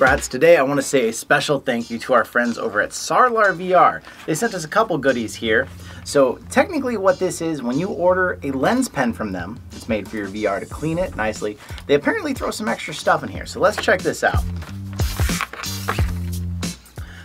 JayBratts. Today I want to say a special thank you to our friends over at SARLAR VR. They sent us a couple goodies here. So technically what this is, when you order a lens pen from them, it's made for your VR to clean it nicely, they apparently throw some extra stuff in here. So let's check this out.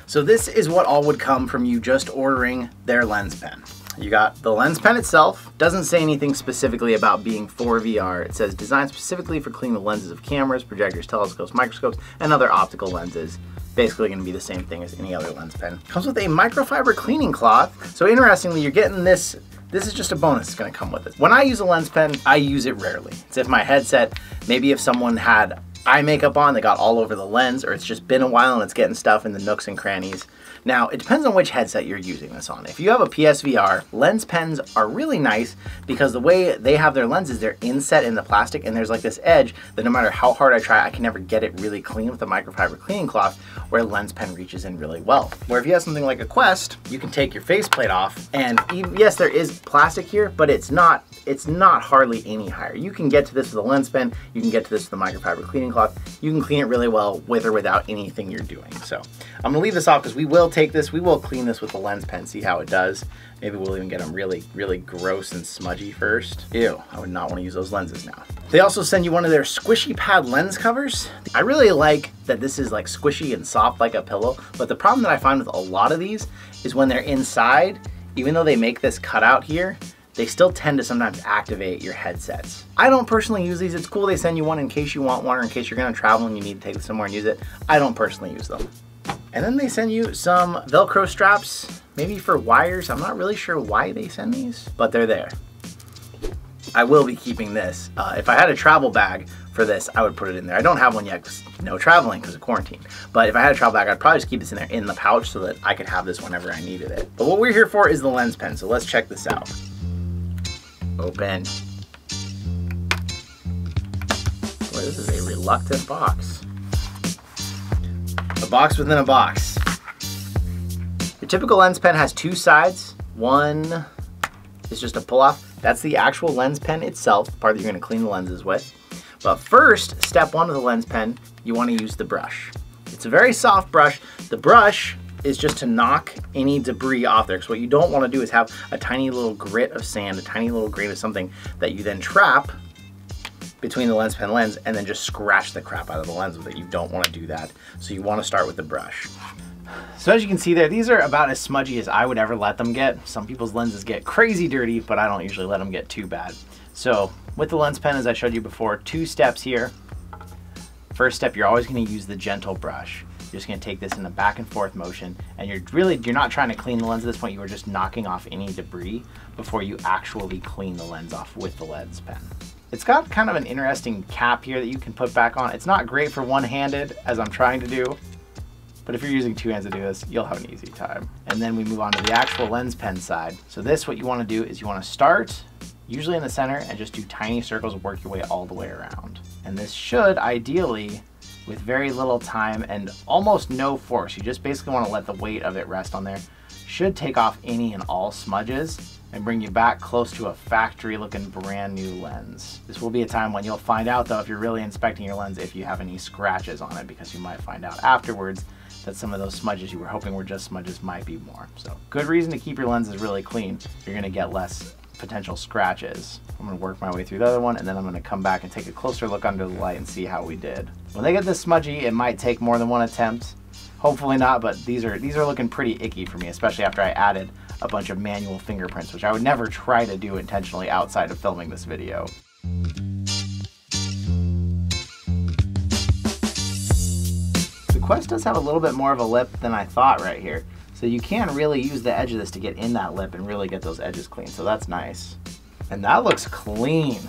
So this is what all would come from you just ordering their lens pen. You got the lens pen itself. Doesn't say anything specifically about being for VR. It says designed specifically for cleaning the lenses of cameras, projectors, telescopes, microscopes, and other optical lenses. Basically going to be the same thing as any other lens pen. Comes with a microfiber cleaning cloth. So interestingly, you're getting this. This is just a bonus that's going to come with it. When I use a lens pen, I use it rarely. It's if my headset, maybe if someone had eye makeup on, they got all over the lens, or it's just been a while and it's getting stuff in the nooks and crannies. Now, it depends on which headset you're using this on. If you have a PSVR, lens pens are really nice because the way they have their lenses, they're inset in the plastic and there's like this edge that no matter how hard I try, I can never get it really clean with a microfiber cleaning cloth where a lens pen reaches in really well. Where if you have something like a Quest, you can take your faceplate off and even, yes, there is plastic here, but it's not hardly any higher. You can get to this with a lens pen, you can get to this with a microfiber cleaning cloth, you can clean it really well with or without anything you're doing. So I'm gonna leave this off because we will take this, we will clean this with the lens pen, see how it does. Maybe we'll even get them really, really gross and smudgy first. Ew, I would not want to use those lenses now. They also send you one of their squishy pad lens covers. I really like that this is like squishy and soft like a pillow, but the problem that I find with a lot of these is when they're inside, even though they make this cutout here, they still tend to sometimes activate your headsets. I don't personally use these. It's cool they send you one in case you want one or in case you're gonna travel and you need to take it somewhere and use it. I don't personally use them. And then they send you some Velcro straps, maybe for wires. I'm not really sure why they send these, but they're there. I will be keeping this. If I had a travel bag for this, I would put it in there. I don't have one yet because no traveling because of quarantine. But if I had a travel bag, I'd probably just keep this in there in the pouch so that I could have this whenever I needed it. But what we're here for is the lens pen, so let's check this out. Open. Boy, this is a reluctant box. A box within a box. Your typical lens pen has two sides. One is just a pull off. That's the actual lens pen itself, the part that you're gonna clean the lenses with. But first, step one of the lens pen, you wanna use the brush. It's a very soft brush. The brush is just to knock any debris off there. So what you don't want to do is have a tiny little grit of sand, a tiny little grain of something that you then trap between the lens pen lens and then just scratch the crap out of the lens with it. You don't want to do that. So you want to start with the brush. So as you can see there, these are about as smudgy as I would ever let them get. Some people's lenses get crazy dirty, but I don't usually let them get too bad. So with the lens pen, as I showed you before, two steps here. First step, you're always going to use the gentle brush. You're just going to take this in a back and forth motion, and you're not trying to clean the lens at this point. You are just knocking off any debris before you actually clean the lens off with the lens pen. It's got kind of an interesting cap here that you can put back on. It's not great for one-handed, as I'm trying to do, but if you're using two hands to do this, you'll have an easy time. And then we move on to the actual lens pen side. So this, what you want to do is you want to start usually in the center and just do tiny circles and work your way all the way around. And this should ideally, with very little time and almost no force, you just basically want to let the weight of it rest on there, should take off any and all smudges and bring you back close to a factory looking brand new lens. This will be a time when you'll find out though, if you're really inspecting your lens, if you have any scratches on it, because you might find out afterwards that some of those smudges you were hoping were just smudges might be more. So good reason to keep your lenses really clean. You're gonna get less potential scratches. I'm gonna work my way through the other one, and then I'm gonna come back and take a closer look under the light and see how we did. When they get this smudgy, it might take more than one attempt. Hopefully not, but these are looking pretty icky for me, especially after I added a bunch of manual fingerprints, which I would never try to do intentionally outside of filming this video. The Quest does have a little bit more of a lip than I thought right here. So you can really use the edge of this to get in that lip and really get those edges clean. So that's nice. And that looks clean.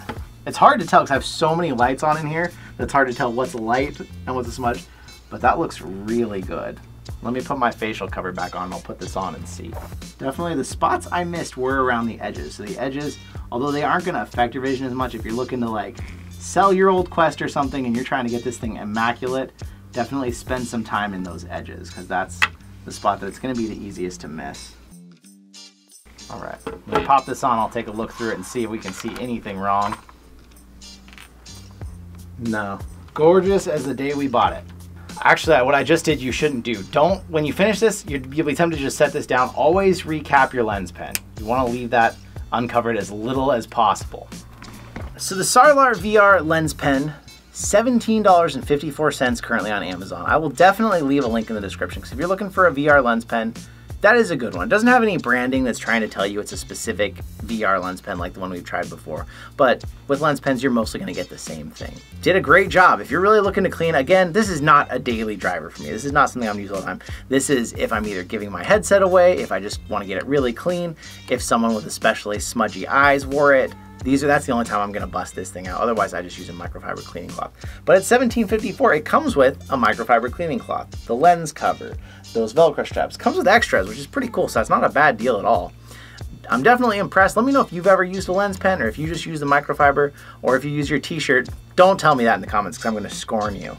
It's hard to tell because I have so many lights on in here that it's hard to tell what's light and what's a smudge, but that looks really good. Let me put my facial cover back on and I'll put this on and see. Definitely the spots I missed were around the edges. So the edges, although they aren't gonna affect your vision as much, if you're looking to like sell your old Quest or something and you're trying to get this thing immaculate, definitely spend some time in those edges because that's the spot that it's going to be the easiest to miss. All right, I'm going to pop this on. I'll take a look through it and see if we can see anything wrong. No. Gorgeous as the day we bought it. Actually, what I just did, you shouldn't do. Don't, when you finish this, you'll be tempted to just set this down. Always recap your lens pen. You want to leave that uncovered as little as possible. So the SARLAR VR Lens Pen, $17.54 currently on Amazon. I will definitely leave a link in the description, because if you're looking for a VR lens pen, that is a good one. It doesn't have any branding that's trying to tell you it's a specific VR lens pen like the one we've tried before. But with lens pens, you're mostly gonna get the same thing. Did a great job. If you're really looking to clean, again, this is not a daily driver for me. This is not something I'm using all the time. This is if I'm either giving my headset away, if I just wanna get it really clean, if someone with especially smudgy eyes wore it. That's the only time I'm gonna bust this thing out. Otherwise, I just use a microfiber cleaning cloth. But at $17.54, it comes with a microfiber cleaning cloth, the lens cover, those Velcro straps. Comes with extras, which is pretty cool, so that's not a bad deal at all. I'm definitely impressed. Let me know if you've ever used a lens pen, or if you just use the microfiber, or if you use your t-shirt. Don't tell me that in the comments, because I'm gonna scorn you.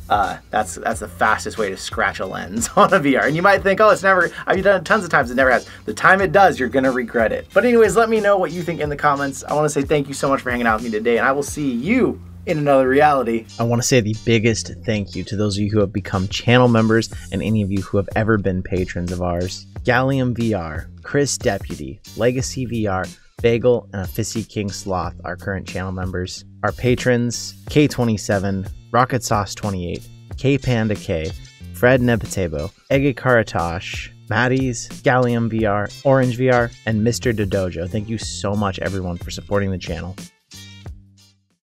That's the fastest way to scratch a lens on a VR. And you might think, oh, it's never, I've done it tons of times, it never has. The time it does, you're gonna regret it. But anyways, let me know what you think in the comments. I wanna say thank you so much for hanging out with me today, and I will see you in another reality. I want to say the biggest thank you to those of you who have become channel members, and any of you who have ever been patrons of ours. Gallium VR, Chris Deputy, Legacy VR, Bagel, and a Fissy King Sloth, our current channel members. Our patrons, K27, Rocket Sauce 28, K Panda K, Fred Nepatebo, Ege Karatosh, Maddie's, Gallium VR, Orange VR, and Mr. Dodojo. Thank you so much, everyone, for supporting the channel.